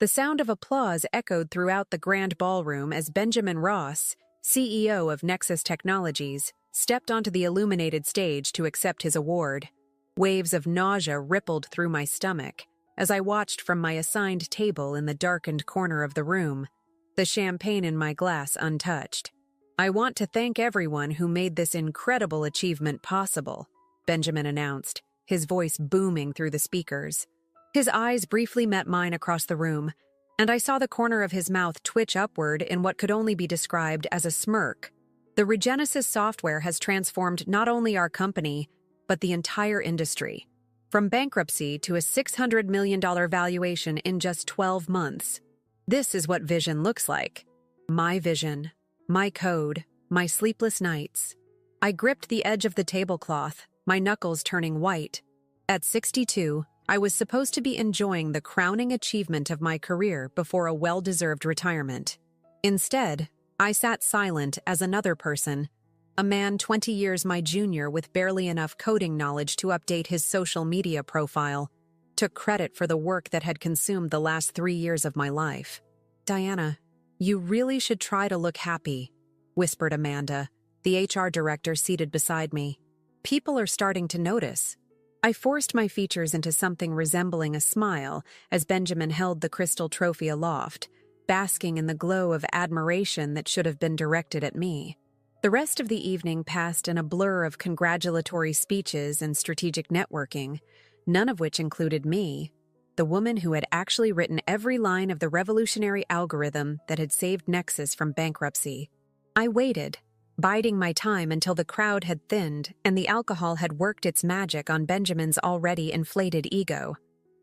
The sound of applause echoed throughout the grand ballroom as Benjamin Ross, CEO of Nexus Technologies, stepped onto the illuminated stage to accept his award. Waves of nausea rippled through my stomach as I watched from my assigned table in the darkened corner of the room, the champagne in my glass untouched. "I want to thank everyone who made this incredible achievement possible," Benjamin announced, his voice booming through the speakers. His eyes briefly met mine across the room, and I saw the corner of his mouth twitch upward in what could only be described as a smirk. The Regenesis software has transformed not only our company, but the entire industry. From bankruptcy to a $600 million valuation in just 12 months. This is what vision looks like. My vision, my code, my sleepless nights. I gripped the edge of the tablecloth, my knuckles turning white. At 62, I was supposed to be enjoying the crowning achievement of my career before a well-deserved retirement. Instead, I sat silent as another person, a man 20 years my junior with barely enough coding knowledge to update his social media profile, took credit for the work that had consumed the last 3 years of my life. "Diana, you really should try to look happy," whispered Amanda, the HR director seated beside me. "People are starting to notice." I forced my features into something resembling a smile as Benjamin held the crystal trophy aloft, basking in the glow of admiration that should have been directed at me. The rest of the evening passed in a blur of congratulatory speeches and strategic networking, none of which included me, the woman who had actually written every line of the revolutionary algorithm that had saved Nexus from bankruptcy. I waited, biding my time until the crowd had thinned and the alcohol had worked its magic on Benjamin's already inflated ego.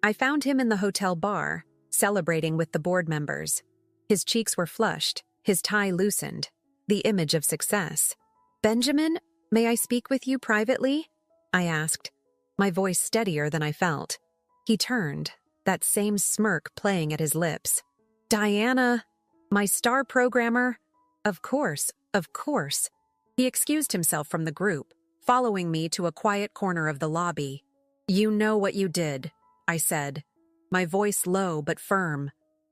I found him in the hotel bar, celebrating with the board members. His cheeks were flushed, his tie loosened, the image of success. "Benjamin, may I speak with you privately?" I asked, my voice steadier than I felt. He turned, that same smirk playing at his lips. "Diana, my star programmer? Of course, of course." He excused himself from the group, following me to a quiet corner of the lobby. "You know what you did," I said, my voice low but firm.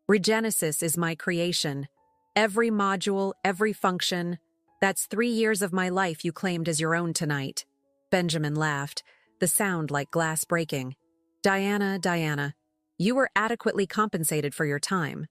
"Regenesis is my creation. Every module, every function. That's 3 years of my life you claimed as your own tonight." Benjamin laughed, the sound like glass breaking. Diana, you were adequately compensated for your time.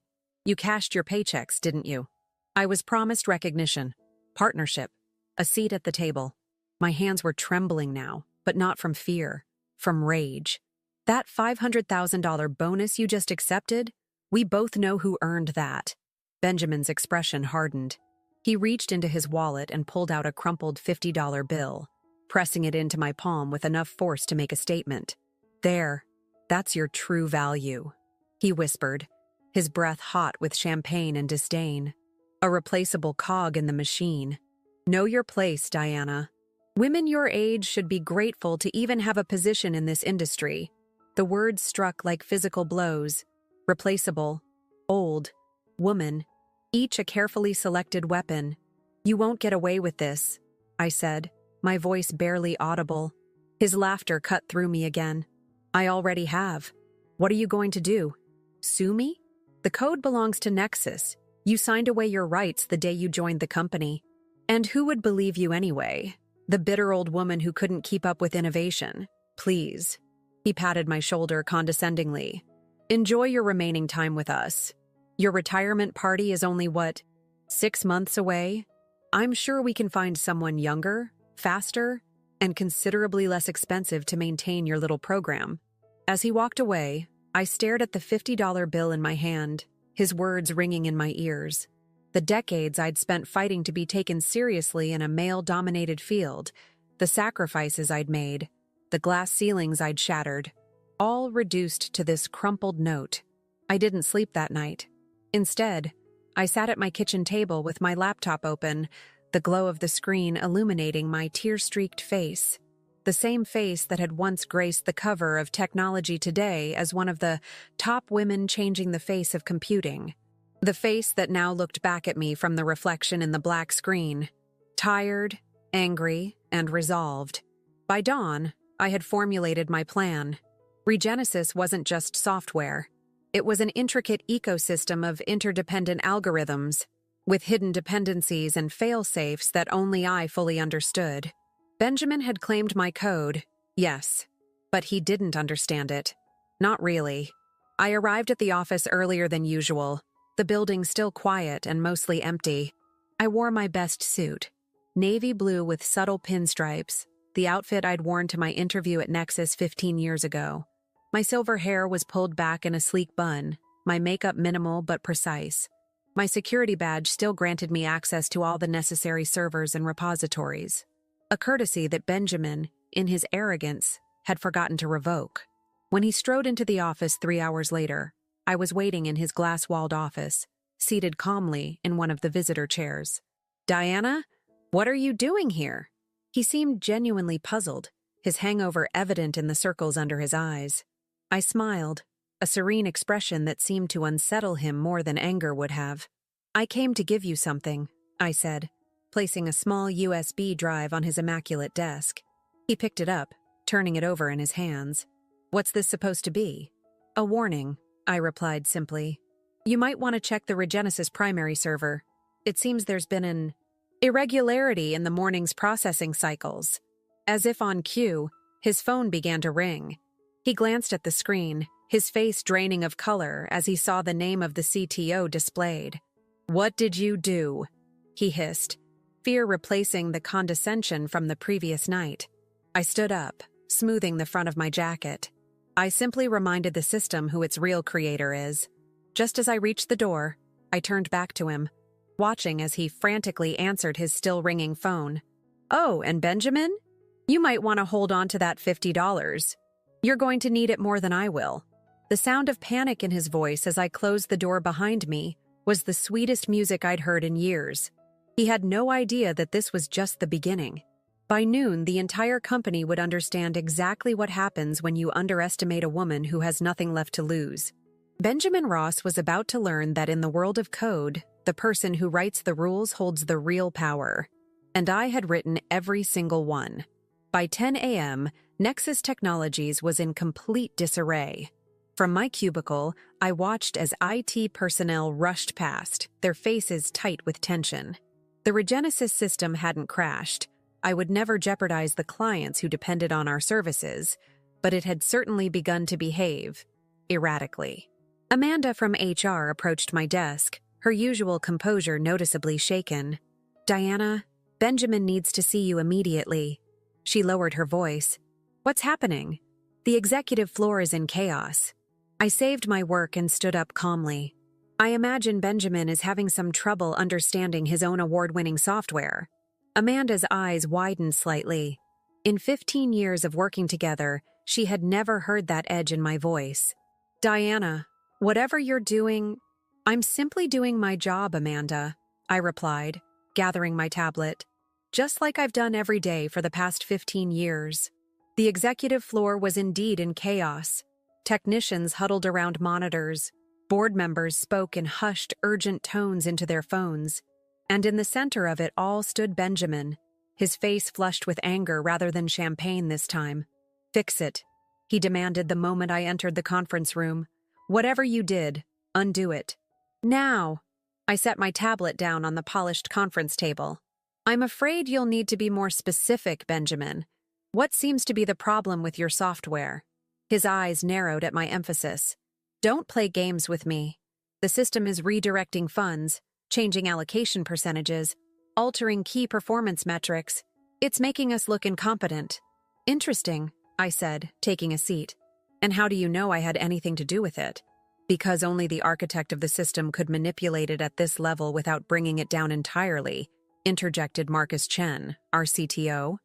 You cashed your paychecks, didn't you?" I was promised recognition, partnership, a seat at the table. My hands were trembling now, but not from fear, from rage. "That $500,000 bonus you just accepted? We both know who earned that." Benjamin's expression hardened. He reached into his wallet and pulled out a crumpled $50 bill, pressing it into my palm with enough force to make a statement. "There, that's your true value," he whispered, his breath hot with champagne and disdain. "A replaceable cog in the machine. Know your place, Diana. Women your age should be grateful to even have a position in this industry." The words struck like physical blows. Replaceable, old, woman, each a carefully selected weapon. "You won't get away with this," I said, my voice barely audible. His laughter cut through me again. "I already have. What are you going to do? Sue me? The code belongs to Nexus. You signed away your rights the day you joined the company. And who would believe you anyway? The bitter old woman who couldn't keep up with innovation. Please." He patted my shoulder condescendingly. "Enjoy your remaining time with us. Your retirement party is only, 6 months away? I'm sure we can find someone younger, faster, and considerably less expensive to maintain your little program." As he walked away, I stared at the $50 bill in my hand, his words ringing in my ears. The decades I'd spent fighting to be taken seriously in a male-dominated field, the sacrifices I'd made, the glass ceilings I'd shattered, all reduced to this crumpled note. I didn't sleep that night. Instead, I sat at my kitchen table with my laptop open, the glow of the screen illuminating my tear-streaked face. The same face that had once graced the cover of Technology Today as one of the top women changing the face of computing. The face that now looked back at me from the reflection in the black screen, tired, angry, and resolved. By dawn, I had formulated my plan. Regenesis wasn't just software. It was an intricate ecosystem of interdependent algorithms, with hidden dependencies and fail-safes that only I fully understood. Benjamin had claimed my code, yes, but he didn't understand it. Not really. I arrived at the office earlier than usual, the building still quiet and mostly empty. I wore my best suit, navy blue with subtle pinstripes, the outfit I'd worn to my interview at Nexus 15 years ago. My silver hair was pulled back in a sleek bun, my makeup minimal but precise. My security badge still granted me access to all the necessary servers and repositories, a courtesy that Benjamin, in his arrogance, had forgotten to revoke. When he strode into the office 3 hours later, I was waiting in his glass-walled office, seated calmly in one of the visitor chairs. "Diana, what are you doing here?" He seemed genuinely puzzled, his hangover evident in the circles under his eyes. I smiled, a serene expression that seemed to unsettle him more than anger would have. "I came to give you something," I said, placing a small USB drive on his immaculate desk. He picked it up, turning it over in his hands. "What's this supposed to be?" "A warning," I replied simply. "You might want to check the Regenesis primary server. It seems there's been an irregularity in the morning's processing cycles." As if on cue, his phone began to ring. He glanced at the screen, his face draining of color as he saw the name of the CTO displayed. "What did you do?" he hissed, fear replacing the condescension from the previous night. I stood up, smoothing the front of my jacket. I simply reminded the system who its real creator is. Just as I reached the door, I turned back to him, watching as he frantically answered his still-ringing phone. "Oh, and Benjamin? You might want to hold on to that $50. You're going to need it more than I will." The sound of panic in his voice as I closed the door behind me was the sweetest music I'd heard in years. He had no idea that this was just the beginning. By noon, the entire company would understand exactly what happens when you underestimate a woman who has nothing left to lose. Benjamin Ross was about to learn that in the world of code, the person who writes the rules holds the real power. And I had written every single one. By 10 a.m., Nexus Technologies was in complete disarray. From my cubicle, I watched as IT personnel rushed past, their faces tight with tension. The Regenesis system hadn't crashed. I would never jeopardize the clients who depended on our services, but it had certainly begun to behave erratically. Amanda from HR approached my desk, her usual composure noticeably shaken. "Diana, Benjamin needs to see you immediately." She lowered her voice. "What's happening?" "The executive floor is in chaos." I saved my work and stood up calmly. "I imagine Benjamin is having some trouble understanding his own award-winning software." Amanda's eyes widened slightly. In 15 years of working together, she had never heard that edge in my voice. "Diana, whatever you're doing..." "I'm simply doing my job, Amanda," I replied, gathering my tablet. "Just like I've done every day for the past 15 years. The executive floor was indeed in chaos. Technicians huddled around monitors. Board members spoke in hushed, urgent tones into their phones. And in the center of it all stood Benjamin, his face flushed with anger rather than champagne this time. "Fix it," he demanded the moment I entered the conference room. "Whatever you did, undo it. Now." I set my tablet down on the polished conference table. "I'm afraid you'll need to be more specific, Benjamin. What seems to be the problem with your software?" His eyes narrowed at my emphasis. "Don't play games with me. The system is redirecting funds, changing allocation percentages, altering key performance metrics. It's making us look incompetent." "Interesting," I said, taking a seat. "And how do you know I had anything to do with it?" "Because only the architect of the system could manipulate it at this level without bringing it down entirely," interjected Marcus Chen, our CTO.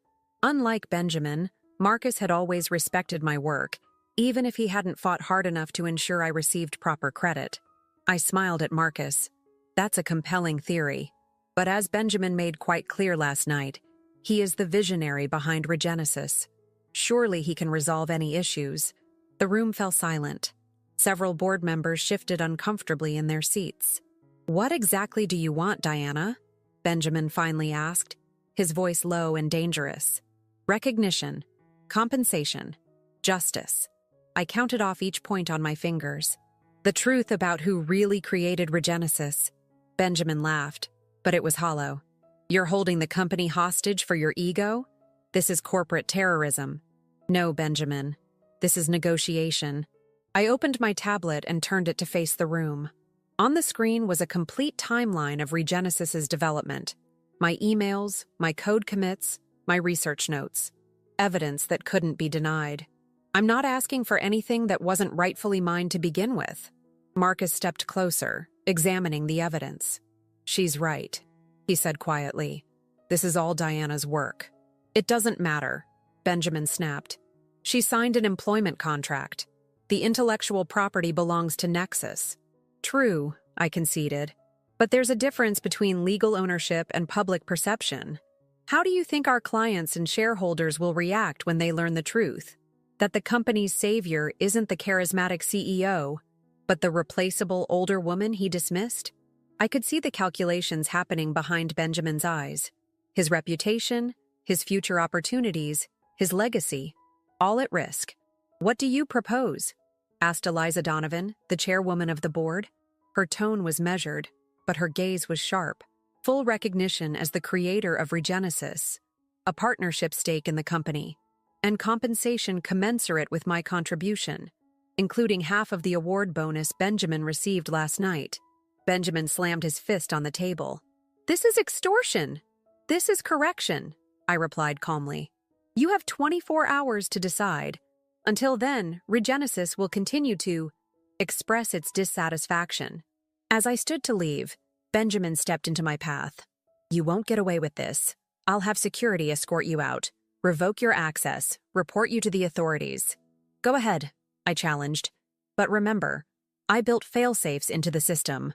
Unlike Benjamin, Marcus had always respected my work, even if he hadn't fought hard enough to ensure I received proper credit. I smiled at Marcus. That's a compelling theory. But as Benjamin made quite clear last night, he is the visionary behind Regenesis. Surely he can resolve any issues. The room fell silent. Several board members shifted uncomfortably in their seats. "What exactly do you want, Diana?" Benjamin finally asked, his voice low and dangerous. "Recognition, compensation, justice." I counted off each point on my fingers. The truth about who really created Regenesis. Benjamin laughed, but it was hollow. You're holding the company hostage for your ego? This is corporate terrorism. No, Benjamin. This is negotiation. I opened my tablet and turned it to face the room. On the screen was a complete timeline of Regenesis's development. My emails, my code commits, my research notes. Evidence that couldn't be denied. I'm not asking for anything that wasn't rightfully mine to begin with. Marcus stepped closer, examining the evidence. She's right, he said quietly. This is all Diana's work. It doesn't matter, Benjamin snapped. She signed an employment contract. The intellectual property belongs to Nexus. True, I conceded. But there's a difference between legal ownership and public perception. How do you think our clients and shareholders will react when they learn the truth? That the company's savior isn't the charismatic CEO, but the replaceable older woman he dismissed? I could see the calculations happening behind Benjamin's eyes. His reputation, his future opportunities, his legacy, all at risk. What do you propose? Asked Eliza Donovan, the chairwoman of the board. Her tone was measured, but her gaze was sharp. Full recognition as the creator of Regenesis, a partnership stake in the company, and compensation commensurate with my contribution, including half of the award bonus Benjamin received last night. Benjamin slammed his fist on the table. This is extortion. This is correction, I replied calmly. You have 24 hours to decide. Until then, Regenesis will continue to express its dissatisfaction. As I stood to leave, Benjamin stepped into my path. You won't get away with this. I'll have security escort you out, revoke your access, report you to the authorities. Go ahead, I challenged. But remember, I built fail-safes into the system.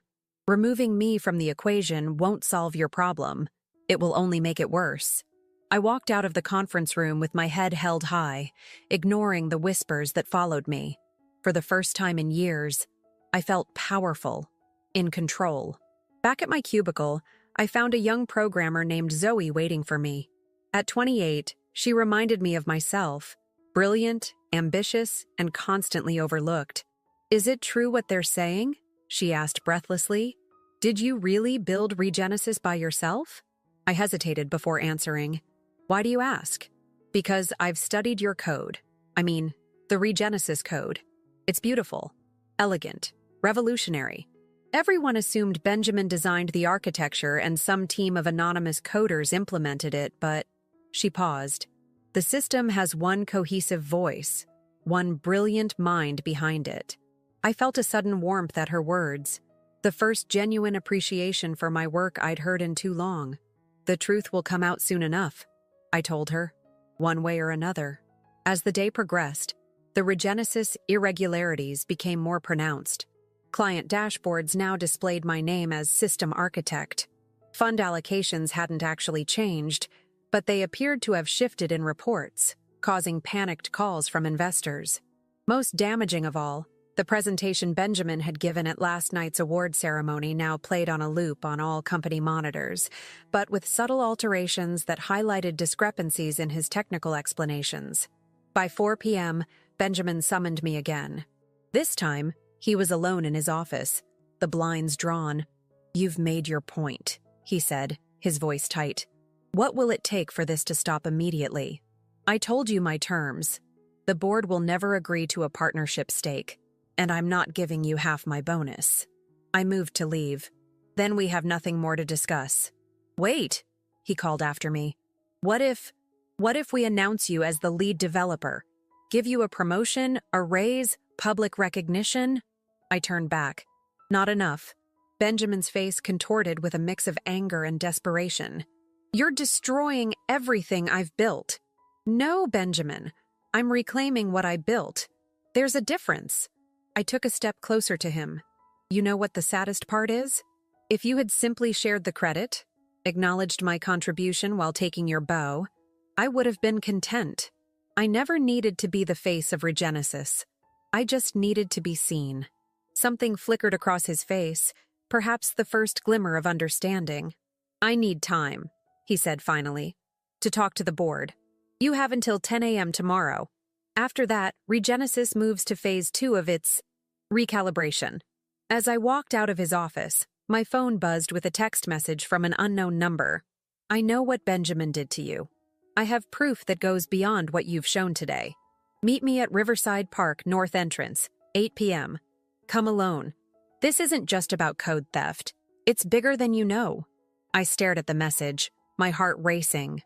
Removing me from the equation won't solve your problem. It will only make it worse. I walked out of the conference room with my head held high, ignoring the whispers that followed me. For the first time in years, I felt powerful, in control. Back at my cubicle, I found a young programmer named Zoe waiting for me. At 28, she reminded me of myself, brilliant, ambitious, and constantly overlooked. Is it true what they're saying? She asked breathlessly. Did you really build Regenesis by yourself? I hesitated before answering. Why do you ask? Because I've studied your code. I mean, the Regenesis code. It's beautiful, elegant, revolutionary. Everyone assumed Benjamin designed the architecture and some team of anonymous coders implemented it, but she paused. The system has one cohesive voice, one brilliant mind behind it. I felt a sudden warmth at her words, the first genuine appreciation for my work I'd heard in too long. The truth will come out soon enough, I told her, one way or another. As the day progressed, the Regenesis irregularities became more pronounced. Client dashboards now displayed my name as system architect. Fund allocations hadn't actually changed, but they appeared to have shifted in reports, causing panicked calls from investors. Most damaging of all, the presentation Benjamin had given at last night's award ceremony now played on a loop on all company monitors, but with subtle alterations that highlighted discrepancies in his technical explanations. By 4 p.m., Benjamin summoned me again. This time, he was alone in his office, the blinds drawn. You've made your point, he said, his voice tight. What will it take for this to stop immediately? I told you my terms. The board will never agree to a partnership stake, and I'm not giving you half my bonus. I moved to leave. Then we have nothing more to discuss. Wait, he called after me. What if we announce you as the lead developer? Give you a promotion, a raise, public recognition? I turned back. Not enough. Benjamin's face contorted with a mix of anger and desperation. You're destroying everything I've built. No, Benjamin. I'm reclaiming what I built. There's a difference. I took a step closer to him. You know what the saddest part is? If you had simply shared the credit, acknowledged my contribution while taking your bow, I would have been content. I never needed to be the face of Regenesis. I just needed to be seen. Something flickered across his face, perhaps the first glimmer of understanding. I need time, he said finally, to talk to the board. You have until 10 a.m. tomorrow. After that, Regenesis moves to phase 2 of its Recalibration. As I walked out of his office, my phone buzzed with a text message from an unknown number. I know what Benjamin did to you. I have proof that goes beyond what you've shown today. Meet me at Riverside Park North Entrance, 8 p.m. Come alone. This isn't just about code theft. It's bigger than you know. I stared at the message, my heart racing.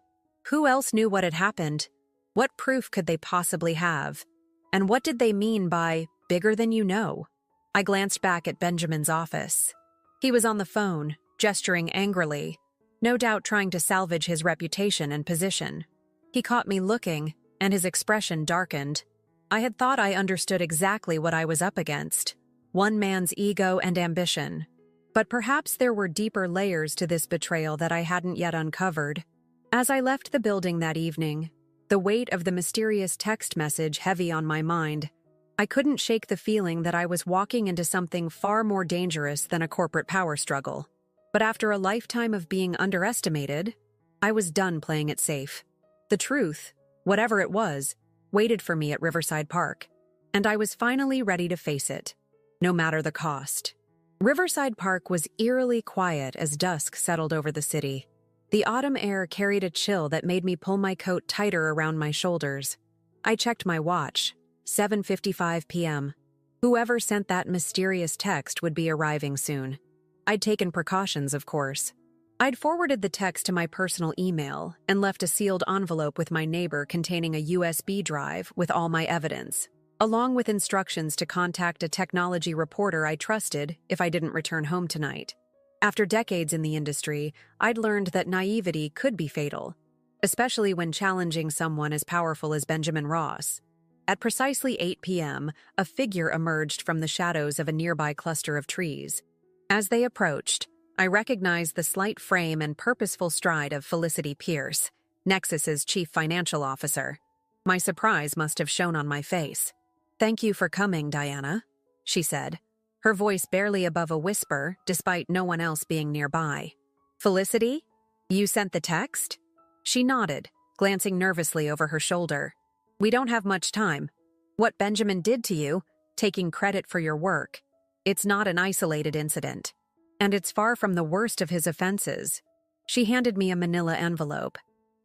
Who else knew what had happened? What proof could they possibly have? And what did they mean by bigger than you know? I glanced back at Benjamin's office. He was on the phone, gesturing angrily, no doubt trying to salvage his reputation and position. He caught me looking, and his expression darkened. I had thought I understood exactly what I was up against. One man's ego and ambition. But perhaps there were deeper layers to this betrayal that I hadn't yet uncovered. As I left the building that evening, the weight of the mysterious text message heavy on my mind, I couldn't shake the feeling that I was walking into something far more dangerous than a corporate power struggle. But after a lifetime of being underestimated, I was done playing it safe. The truth, whatever it was, waited for me at Riverside Park, and I was finally ready to face it, no matter the cost. Riverside Park was eerily quiet as dusk settled over the city. The autumn air carried a chill that made me pull my coat tighter around my shoulders. I checked my watch. 7:55 p.m. Whoever sent that mysterious text would be arriving soon. I'd taken precautions, of course. I'd forwarded the text to my personal email and left a sealed envelope with my neighbor containing a USB drive with all my evidence, along with instructions to contact a technology reporter I trusted if I didn't return home tonight. After decades in the industry, I'd learned that naivety could be fatal, especially when challenging someone as powerful as Benjamin Ross. At precisely 8 p.m., a figure emerged from the shadows of a nearby cluster of trees. As they approached, I recognized the slight frame and purposeful stride of Felicity Pierce, Nexus's chief financial officer. My surprise must have shown on my face. "Thank you for coming, Diana," she said, her voice barely above a whisper despite no one else being nearby. "Felicity? You sent the text?" She nodded, glancing nervously over her shoulder. "We don't have much time. What Benjamin did to you, taking credit for your work, it's not an isolated incident. And it's far from the worst of his offenses." She handed me a manila envelope.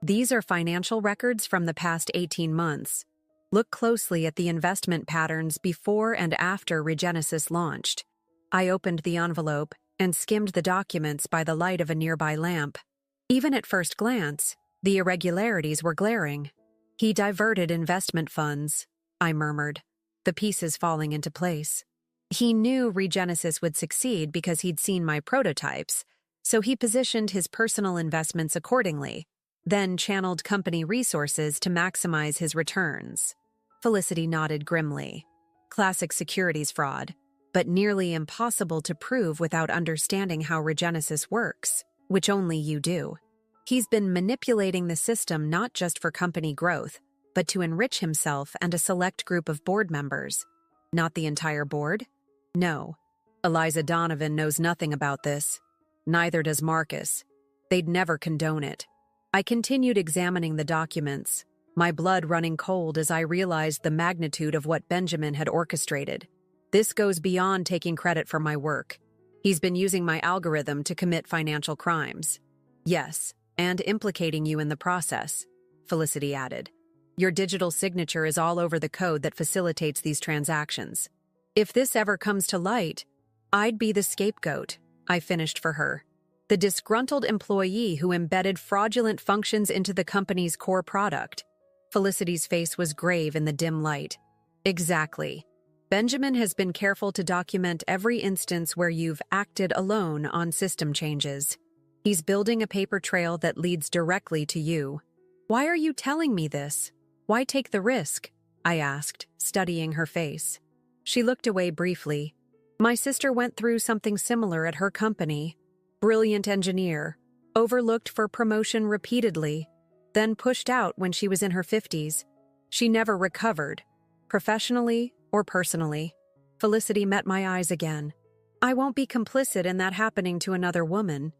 "These are financial records from the past 18 months. Look closely at the investment patterns before and after Regenesis launched." I opened the envelope and skimmed the documents by the light of a nearby lamp. Even at first glance, the irregularities were glaring. "He diverted investment funds," I murmured, the pieces falling into place. "He knew Regenesis would succeed because he'd seen my prototypes, so he positioned his personal investments accordingly, then channeled company resources to maximize his returns." Felicity nodded grimly. "Classic securities fraud, but nearly impossible to prove without understanding how Regenesis works, which only you do. He's been manipulating the system not just for company growth, but to enrich himself and a select group of board members." "Not the entire board?" "No. Eliza Donovan knows nothing about this. Neither does Marcus. They'd never condone it." I continued examining the documents, my blood running cold as I realized the magnitude of what Benjamin had orchestrated. This goes beyond taking credit for my work. He's been using my algorithm to commit financial crimes. "Yes, and implicating you in the process," Felicity added. "Your digital signature is all over the code that facilitates these transactions. If this ever comes to light, I'd be the scapegoat," I finished for her. "The disgruntled employee who embedded fraudulent functions into the company's core product." Felicity's face was grave in the dim light. "Exactly. Benjamin has been careful to document every instance where you've acted alone on system changes. He's building a paper trail that leads directly to you." "Why are you telling me this? Why take the risk?" I asked, studying her face. She looked away briefly. "My sister went through something similar at her company. Brilliant engineer, overlooked for promotion repeatedly, then pushed out when she was in her 50s. She never recovered, professionally or personally." Felicity met my eyes again. "I won't be complicit in that happening to another woman."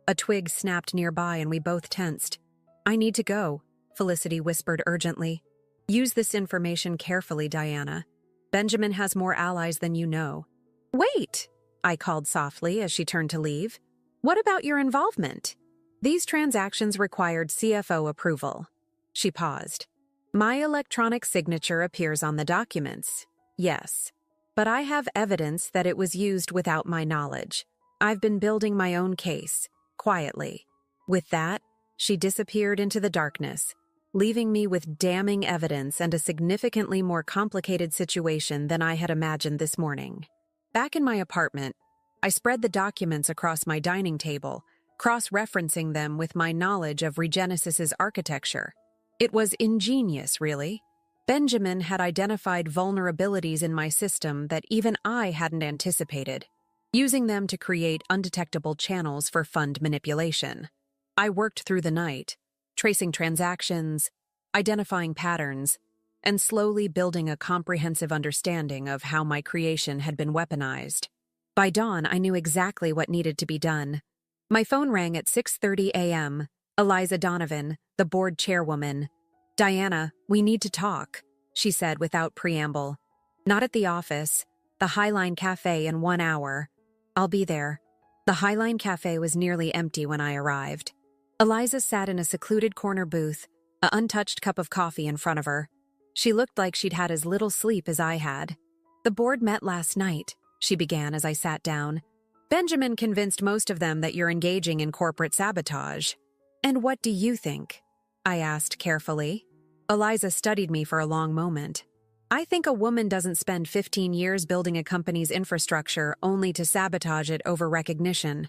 A twig snapped nearby and we both tensed. "I need to go," Felicity whispered urgently. "Use this information carefully, Diana. Benjamin has more allies than you know. Wait, I called softly as she turned to leave. What about your involvement? These transactions required CFO approval. She paused. My electronic signature appears on the documents. Yes. But I have evidence that it was used without my knowledge. I've been building my own case, quietly. With that, she disappeared into the darkness, leaving me with damning evidence and a significantly more complicated situation than I had imagined this morning. Back in my apartment, I spread the documents across my dining table, cross-referencing them with my knowledge of Regenesis's architecture. It was ingenious, really. Benjamin had identified vulnerabilities in my system that even I hadn't anticipated, using them to create undetectable channels for fund manipulation. I worked through the night, tracing transactions, identifying patterns, and slowly building a comprehensive understanding of how my creation had been weaponized. By dawn, I knew exactly what needed to be done. My phone rang at 6:30 a.m. Eliza Donovan, the board chairwoman. Diana, we need to talk, she said without preamble. Not at the office, the Highline Cafe in 1 hour. I'll be there. The Highline Cafe was nearly empty when I arrived. Eliza sat in a secluded corner booth, an untouched cup of coffee in front of her. She looked like she'd had as little sleep as I had. The board met last night, she began as I sat down. Benjamin convinced most of them that you're engaging in corporate sabotage. And what do you think? I asked carefully. Eliza studied me for a long moment. I think a woman doesn't spend 15 years building a company's infrastructure only to sabotage it over recognition.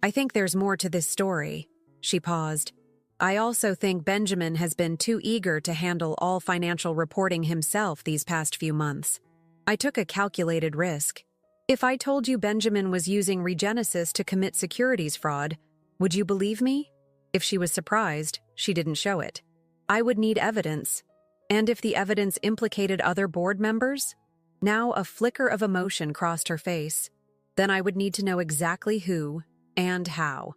I think there's more to this story. She paused. I also think Benjamin has been too eager to handle all financial reporting himself these past few months. I took a calculated risk. If I told you Benjamin was using Regenesis to commit securities fraud, would you believe me? If she was surprised, she didn't show it. I would need evidence. And if the evidence implicated other board members? Now a flicker of emotion crossed her face. Then I would need to know exactly who and how.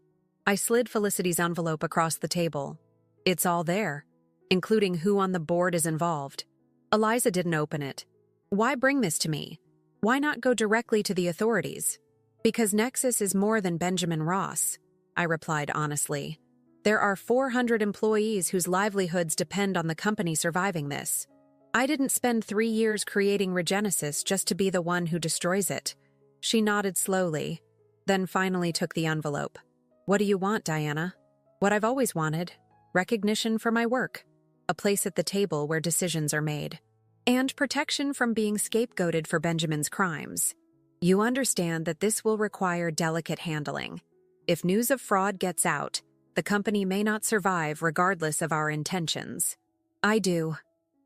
I slid Felicity's envelope across the table. It's all there, including who on the board is involved. Eliza didn't open it. Why bring this to me? Why not go directly to the authorities? Because Nexus is more than Benjamin Ross, I replied honestly. There are 400 employees whose livelihoods depend on the company surviving this. I didn't spend 3 years creating Regenesis just to be the one who destroys it. She nodded slowly, then finally took the envelope. What do you want, Diana? What I've always wanted. Recognition for my work. A place at the table where decisions are made. And protection from being scapegoated for Benjamin's crimes. You understand that this will require delicate handling. If news of fraud gets out, the company may not survive regardless of our intentions. I do.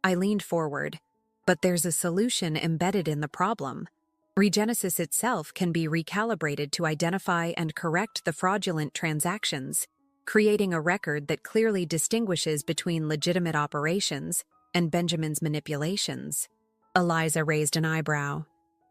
I leaned forward. But there's a solution embedded in the problem. Regenesis itself can be recalibrated to identify and correct the fraudulent transactions, creating a record that clearly distinguishes between legitimate operations and Benjamin's manipulations. Eliza raised an eyebrow.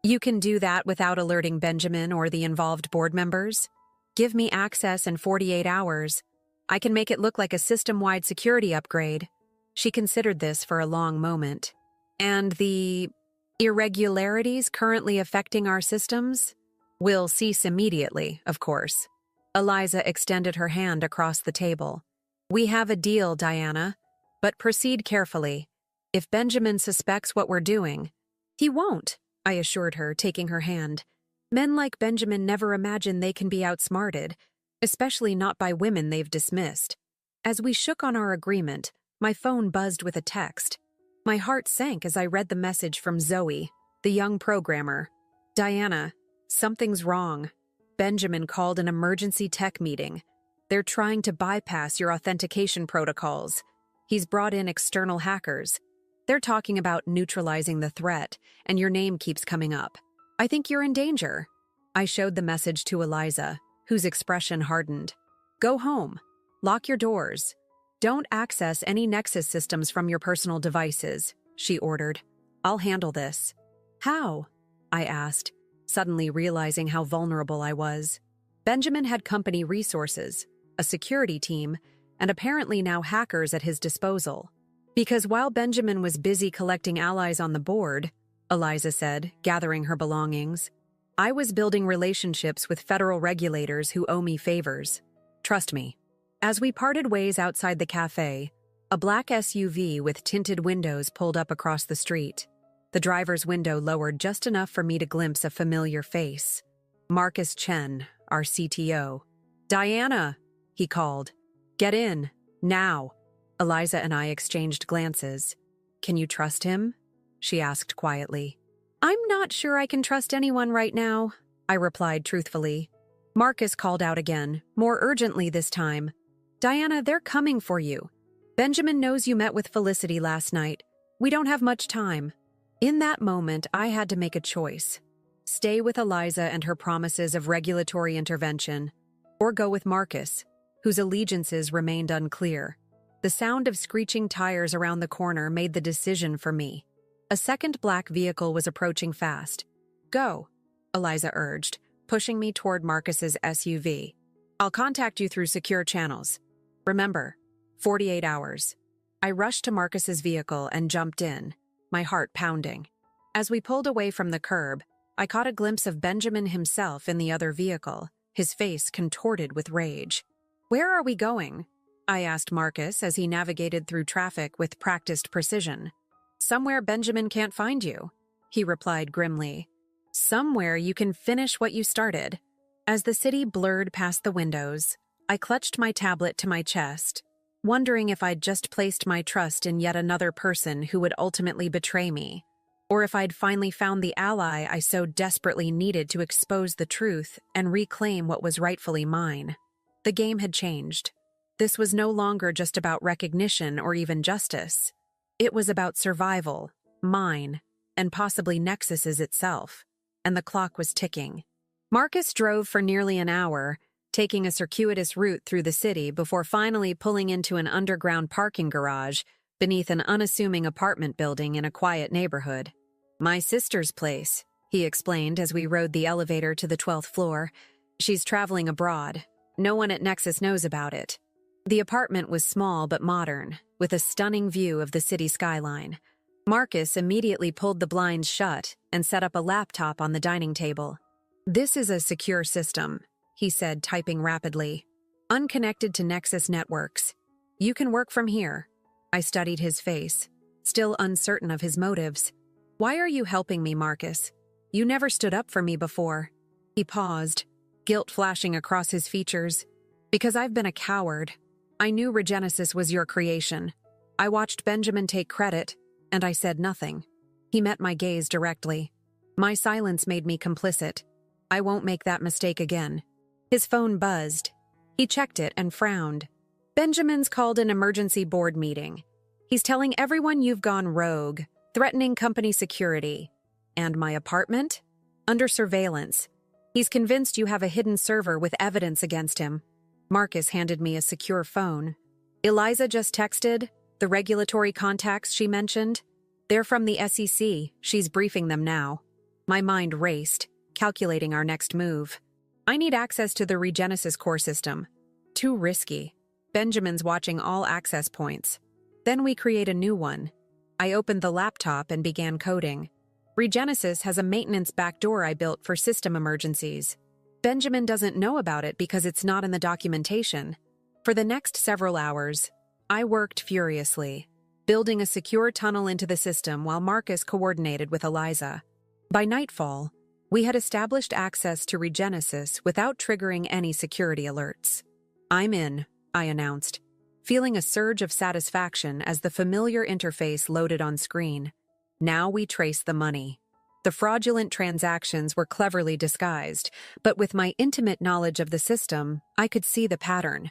You can do that without alerting Benjamin or the involved board members? Give me access in 48 hours. I can make it look like a system-wide security upgrade. She considered this for a long moment. And the irregularities currently affecting our systems will cease immediately, of course. Eliza extended her hand across the table. We have a deal, Diana, but proceed carefully. If Benjamin suspects what we're doing, he won't, I assured her, taking her hand. Men like Benjamin never imagine they can be outsmarted, especially not by women they've dismissed. As we shook on our agreement, my phone buzzed with a text. My heart sank as I read the message from Zoe, the young programmer. Diana, something's wrong. Benjamin called an emergency tech meeting. They're trying to bypass your authentication protocols. He's brought in external hackers. They're talking about neutralizing the threat, and your name keeps coming up. I think you're in danger. I showed the message to Eliza, whose expression hardened. Go home. Lock your doors. Don't access any Nexus systems from your personal devices, she ordered. I'll handle this. How? I asked, suddenly realizing how vulnerable I was. Benjamin had company resources, a security team, and apparently now hackers at his disposal. Because while Benjamin was busy collecting allies on the board, Eliza said, gathering her belongings. I was building relationships with federal regulators who owe me favors. Trust me. As we parted ways outside the cafe, a black SUV with tinted windows pulled up across the street. The driver's window lowered just enough for me to glimpse a familiar face. Marcus Chen, our CTO. "Diana," he called. "Get in, now." Eliza and I exchanged glances. "Can you trust him?" she asked quietly. "I'm not sure I can trust anyone right now," I replied truthfully. Marcus called out again, more urgently this time. "Diana, they're coming for you. Benjamin knows you met with Felicity last night. We don't have much time." In that moment, I had to make a choice. Stay with Eliza and her promises of regulatory intervention, or go with Marcus, whose allegiances remained unclear. The sound of screeching tires around the corner made the decision for me. A second black vehicle was approaching fast. "Go," Eliza urged, pushing me toward Marcus's SUV. "I'll contact you through secure channels. Remember, 48 hours. I rushed to Marcus's vehicle and jumped in, my heart pounding. As we pulled away from the curb, I caught a glimpse of Benjamin himself in the other vehicle, his face contorted with rage. "Where are we going?" I asked Marcus as he navigated through traffic with practiced precision. "Somewhere Benjamin can't find you," he replied grimly. "Somewhere you can finish what you started." As the city blurred past the windows, I clutched my tablet to my chest, wondering if I'd just placed my trust in yet another person who would ultimately betray me, or if I'd finally found the ally I so desperately needed to expose the truth and reclaim what was rightfully mine. The game had changed. This was no longer just about recognition or even justice. It was about survival, mine, and possibly Nexus's itself, and the clock was ticking. Marcus drove for nearly an hour, taking a circuitous route through the city before finally pulling into an underground parking garage beneath an unassuming apartment building in a quiet neighborhood. "My sister's place," he explained as we rode the elevator to the 12th floor. "She's traveling abroad. No one at Nexus knows about it." The apartment was small but modern, with a stunning view of the city skyline. Marcus immediately pulled the blinds shut and set up a laptop on the dining table. "This is a secure system," he said, typing rapidly. "Unconnected to Nexus networks. You can work from here." I studied his face, still uncertain of his motives. "Why are you helping me, Marcus? You never stood up for me before." He paused, guilt flashing across his features. "Because I've been a coward. I knew Regenesis was your creation. I watched Benjamin take credit, and I said nothing." He met my gaze directly. "My silence made me complicit. I won't make that mistake again." His phone buzzed. He checked it and frowned. "Benjamin's called an emergency board meeting. He's telling everyone you've gone rogue, threatening company security. And my apartment? Under surveillance. He's convinced you have a hidden server with evidence against him." Marcus handed me a secure phone. "Eliza just texted. The regulatory contacts she mentioned. They're from the SEC. She's briefing them now." My mind raced, calculating our next move. I need access to the Regenesis core system. Too risky. Benjamin's watching all access points. Then we create a new one. I opened the laptop and began coding. Regenesis has a maintenance backdoor I built for system emergencies. Benjamin doesn't know about it because it's not in the documentation. For the next several hours, I worked furiously, building a secure tunnel into the system while Marcus coordinated with Eliza. By nightfall, we had established access to Regenesis without triggering any security alerts. "I'm in," I announced, feeling a surge of satisfaction as the familiar interface loaded on screen. Now we traced the money. The fraudulent transactions were cleverly disguised, but with my intimate knowledge of the system, I could see the pattern.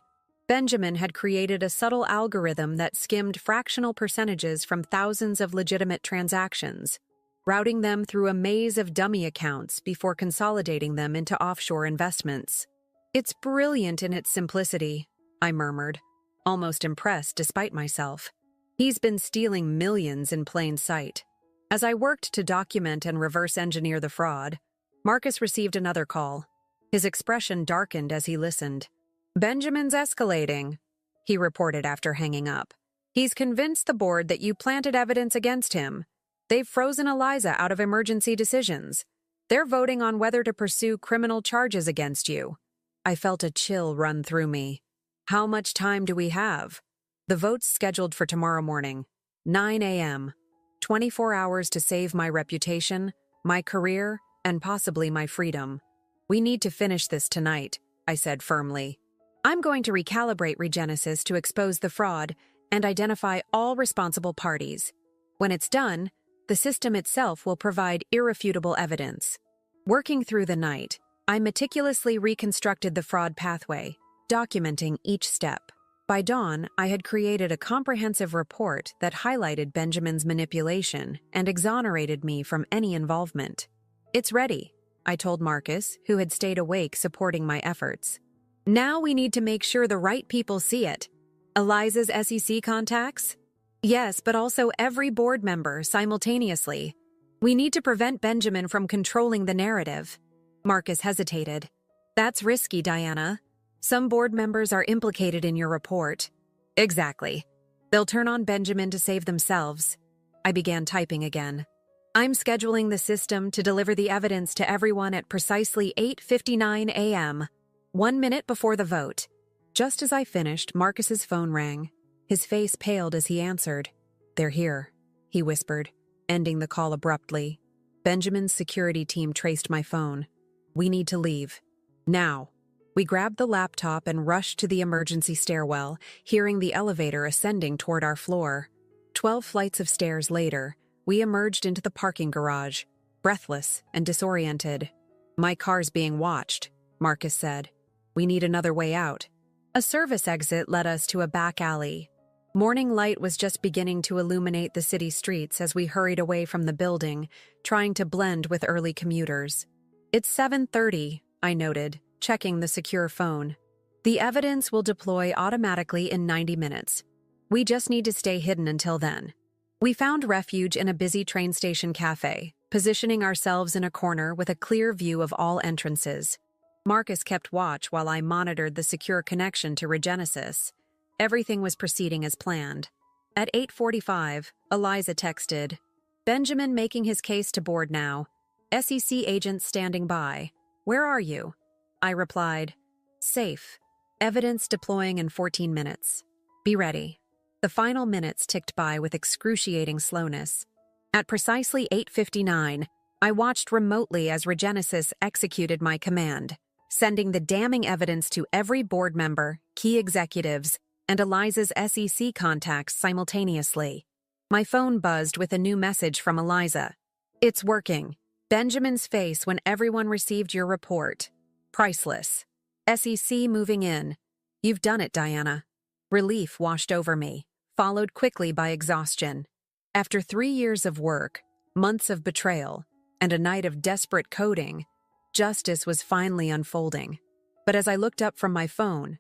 Benjamin had created a subtle algorithm that skimmed fractional percentages from thousands of legitimate transactions, routing them through a maze of dummy accounts before consolidating them into offshore investments. "It's brilliant in its simplicity," I murmured, almost impressed despite myself. "He's been stealing millions in plain sight." As I worked to document and reverse engineer the fraud, Marcus received another call. His expression darkened as he listened. "Benjamin's escalating," he reported after hanging up. "He's convinced the board that you planted evidence against him. They've frozen Eliza out of emergency decisions. They're voting on whether to pursue criminal charges against you. I felt a chill run through me. How much time do we have? The vote's scheduled for tomorrow morning, 9 a.m. 24 hours to save my reputation, my career, and possibly my freedom. We need to finish this tonight, I said firmly. I'm going to recalibrate Regenesis to expose the fraud and identify all responsible parties. When it's done, the system itself will provide irrefutable evidence. Working through the night, I meticulously reconstructed the fraud pathway, documenting each step. By dawn, I had created a comprehensive report that highlighted Benjamin's manipulation and exonerated me from any involvement. It's ready, I told Marcus, who had stayed awake supporting my efforts. Now we need to make sure the right people see it. Eliza's SEC contacts? Yes, but also every board member simultaneously. We need to prevent Benjamin from controlling the narrative. Marcus hesitated. That's risky, Diana. Some board members are implicated in your report. Exactly. They'll turn on Benjamin to save themselves. I began typing again. I'm scheduling the system to deliver the evidence to everyone at precisely 8:59 a.m., 1 minute before the vote. Just as I finished, Marcus's phone rang. His face paled as he answered. They're here, he whispered, ending the call abruptly. Benjamin's security team traced my phone. We need to leave. Now. We grabbed the laptop and rushed to the emergency stairwell, hearing the elevator ascending toward our floor. 12 flights of stairs later, we emerged into the parking garage, breathless and disoriented. My car's being watched, Marcus said. We need another way out. A service exit led us to a back alley. Morning light was just beginning to illuminate the city streets as we hurried away from the building, trying to blend with early commuters. It's 7:30, I noted, checking the secure phone. The evidence will deploy automatically in 90 minutes. We just need to stay hidden until then. We found refuge in a busy train station cafe, positioning ourselves in a corner with a clear view of all entrances. Marcus kept watch while I monitored the secure connection to Regenesis. Everything was proceeding as planned. At 8:45, Eliza texted, Benjamin making his case to board now. SEC agents standing by. Where are you? I replied, safe. Evidence deploying in 14 minutes. Be ready. The final minutes ticked by with excruciating slowness. At precisely 8:59, I watched remotely as Regenesis executed my command, sending the damning evidence to every board member, key executives, and Eliza's SEC contacts simultaneously. My phone buzzed with a new message from Eliza. It's working. Benjamin's face when everyone received your report. Priceless. SEC moving in. You've done it, Diana. Relief washed over me, followed quickly by exhaustion. After 3 years of work, months of betrayal, and a night of desperate coding, justice was finally unfolding. But as I looked up from my phone,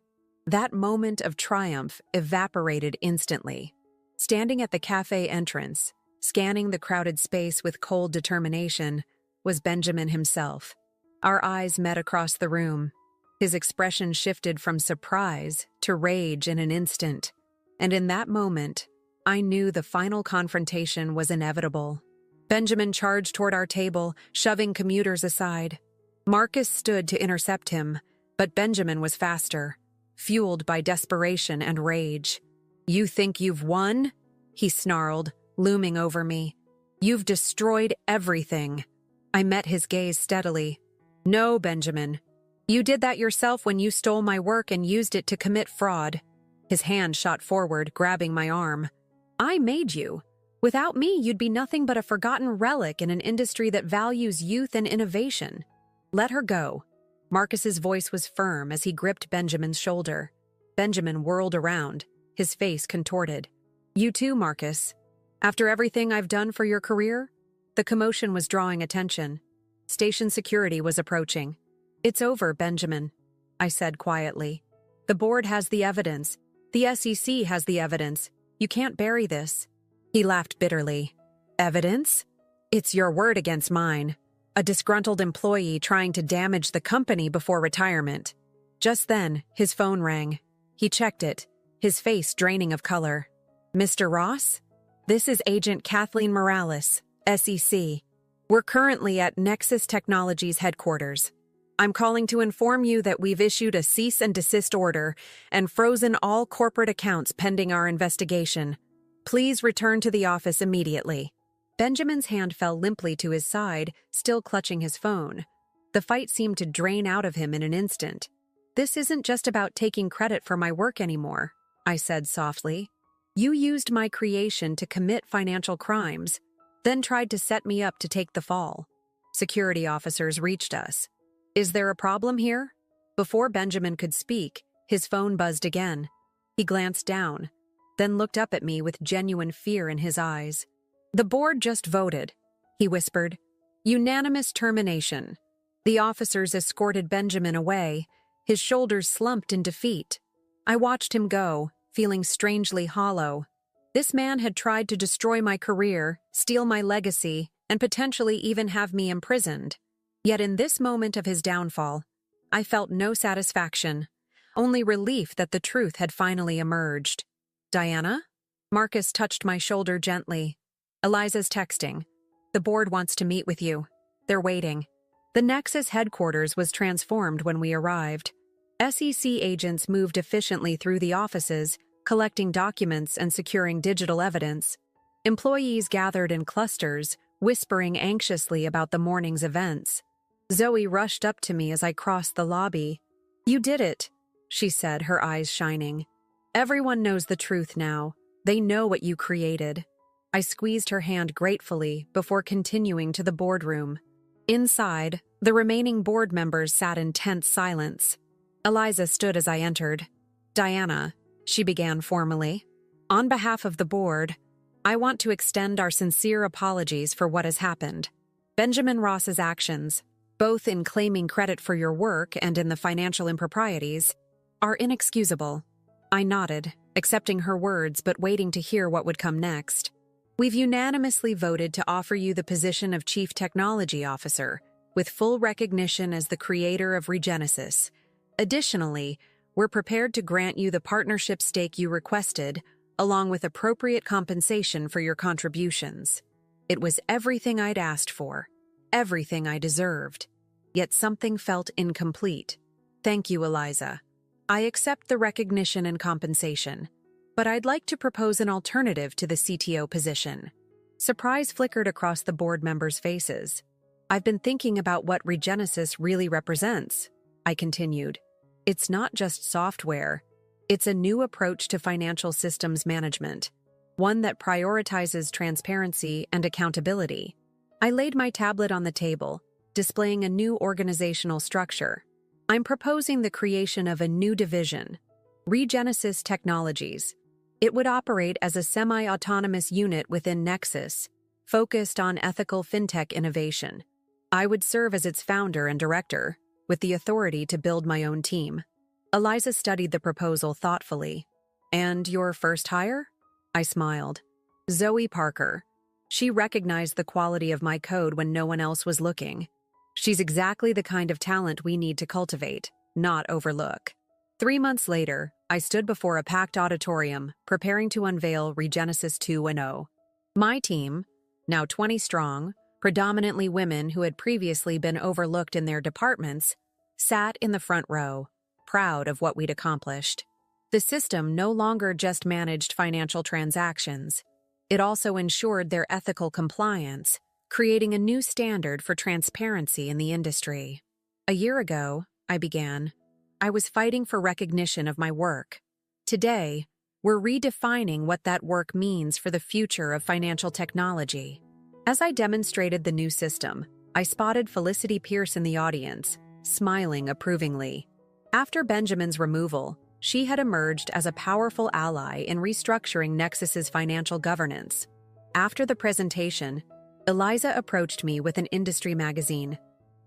that moment of triumph evaporated instantly. Standing at the cafe entrance, scanning the crowded space with cold determination, was Benjamin himself. Our eyes met across the room. His expression shifted from surprise to rage in an instant. And in that moment, I knew the final confrontation was inevitable. Benjamin charged toward our table, shoving commuters aside. Marcus stood to intercept him, but Benjamin was faster, fueled by desperation and rage. You think you've won? He snarled, looming over me. You've destroyed everything. I met his gaze steadily. No, Benjamin. You did that yourself when you stole my work and used it to commit fraud. His hand shot forward, grabbing my arm. I made you. Without me, you'd be nothing but a forgotten relic in an industry that values youth and innovation. Let her go. Marcus's voice was firm as he gripped Benjamin's shoulder. Benjamin whirled around, his face contorted. You too, Marcus. After everything I've done for your career? The commotion was drawing attention. Station security was approaching. It's over, Benjamin, I said quietly. The board has the evidence. The SEC has the evidence. You can't bury this. He laughed bitterly. Evidence? It's your word against mine. A disgruntled employee trying to damage the company before retirement. Just then, his phone rang. He checked it, his face draining of color. Mr. Ross? This is Agent Kathleen Morales. SEC. We're currently at Nexus Technologies headquarters. I'm calling to inform you that we've issued a cease and desist order and frozen all corporate accounts pending our investigation. Please return to the office immediately. Benjamin's hand fell limply to his side, still clutching his phone. The fight seemed to drain out of him in an instant. This isn't just about taking credit for my work anymore, I said softly. You used my creation to commit financial crimes, then tried to set me up to take the fall. Security officers reached us. Is there a problem here? Before Benjamin could speak, his phone buzzed again. He glanced down, then looked up at me with genuine fear in his eyes. The board just voted, he whispered. Unanimous termination. The officers escorted Benjamin away, his shoulders slumped in defeat. I watched him go, feeling strangely hollow. This man had tried to destroy my career, steal my legacy, and potentially even have me imprisoned. Yet in this moment of his downfall, I felt no satisfaction, only relief that the truth had finally emerged. Diana? Marcus touched my shoulder gently. Eliza's texting. The board wants to meet with you. They're waiting. The Nexus headquarters was transformed when we arrived. SEC agents moved efficiently through the offices, collecting documents and securing digital evidence. Employees gathered in clusters, whispering anxiously about the morning's events. Zoe rushed up to me as I crossed the lobby. You did it, she said, her eyes shining. Everyone knows the truth now. They know what you created. I squeezed her hand gratefully before continuing to the boardroom. Inside, the remaining board members sat in tense silence. Eliza stood as I entered. Diana, she began formally. On behalf of the board, I want to extend our sincere apologies for what has happened. Benjamin Ross's actions, both in claiming credit for your work and in the financial improprieties, are inexcusable. I nodded, accepting her words but waiting to hear what would come next. We've unanimously voted to offer you the position of Chief Technology Officer, with full recognition as the creator of Regenesis. Additionally, we're prepared to grant you the partnership stake you requested, along with appropriate compensation for your contributions. It was everything I'd asked for, everything I deserved. Yet something felt incomplete. Thank you, Eliza. I accept the recognition and compensation, but I'd like to propose an alternative to the CTO position. Surprise flickered across the board members' faces. I've been thinking about what Regenesis really represents, I continued. It's not just software. It's a new approach to financial systems management, one that prioritizes transparency and accountability. I laid my tablet on the table, displaying a new organizational structure. I'm proposing the creation of a new division, Regenesis Technologies. It would operate as a semi-autonomous unit within Nexus, focused on ethical fintech innovation. I would serve as its founder and director, with the authority to build my own team. Eliza studied the proposal thoughtfully. And your first hire? I smiled. Zoe Parker. She recognized the quality of my code when no one else was looking. She's exactly the kind of talent we need to cultivate, not overlook. 3 months later, I stood before a packed auditorium, preparing to unveil Regenesis 2.0. My team, now 20 strong, predominantly women who had previously been overlooked in their departments, sat in the front row, proud of what we'd accomplished. The system no longer just managed financial transactions. It also ensured their ethical compliance, creating a new standard for transparency in the industry. A year ago, I began, I was fighting for recognition of my work. Today, we're redefining what that work means for the future of financial technology. As I demonstrated the new system, I spotted Felicity Pierce in the audience, smiling approvingly. After Benjamin's removal, she had emerged as a powerful ally in restructuring Nexus's financial governance. After the presentation, Eliza approached me with an industry magazine.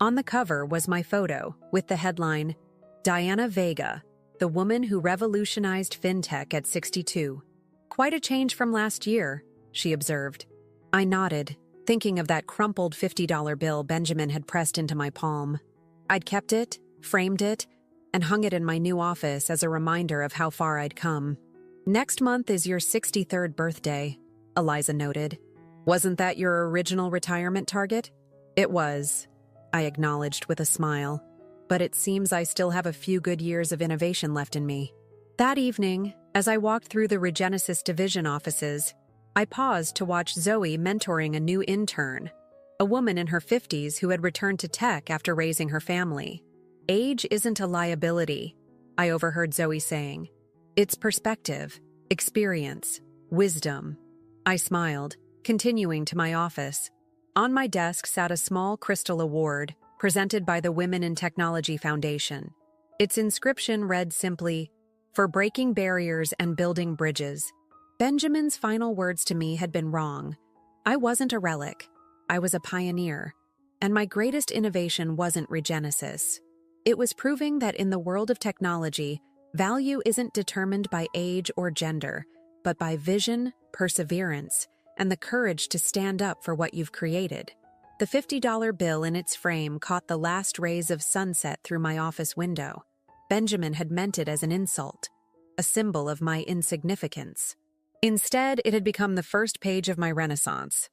On the cover was my photo, with the headline, Diana Vega, the woman who revolutionized fintech at 62. Quite a change from last year, she observed. I nodded, thinking of that crumpled $50 bill Benjamin had pressed into my palm. I'd kept it, framed it, and hung it in my new office as a reminder of how far I'd come. Next month is your 63rd birthday, Eliza noted. Wasn't that your original retirement target? It was, I acknowledged with a smile, but it seems I still have a few good years of innovation left in me. That evening, as I walked through the Regenesis division offices, I paused to watch Zoe mentoring a new intern, a woman in her 50s who had returned to tech after raising her family. Age isn't a liability, I overheard Zoe saying. It's perspective, experience, wisdom. I smiled, continuing to my office. On my desk sat a small crystal award presented by the Women in Technology Foundation. Its inscription read simply, "For breaking barriers and building bridges." Benjamin's final words to me had been wrong. I wasn't a relic. I was a pioneer. And my greatest innovation wasn't Regenesis. It was proving that in the world of technology, value isn't determined by age or gender, but by vision, perseverance, and the courage to stand up for what you've created. The $50 bill in its frame caught the last rays of sunset through my office window. Benjamin had meant it as an insult, a symbol of my insignificance. Instead, it had become the first page of my renaissance,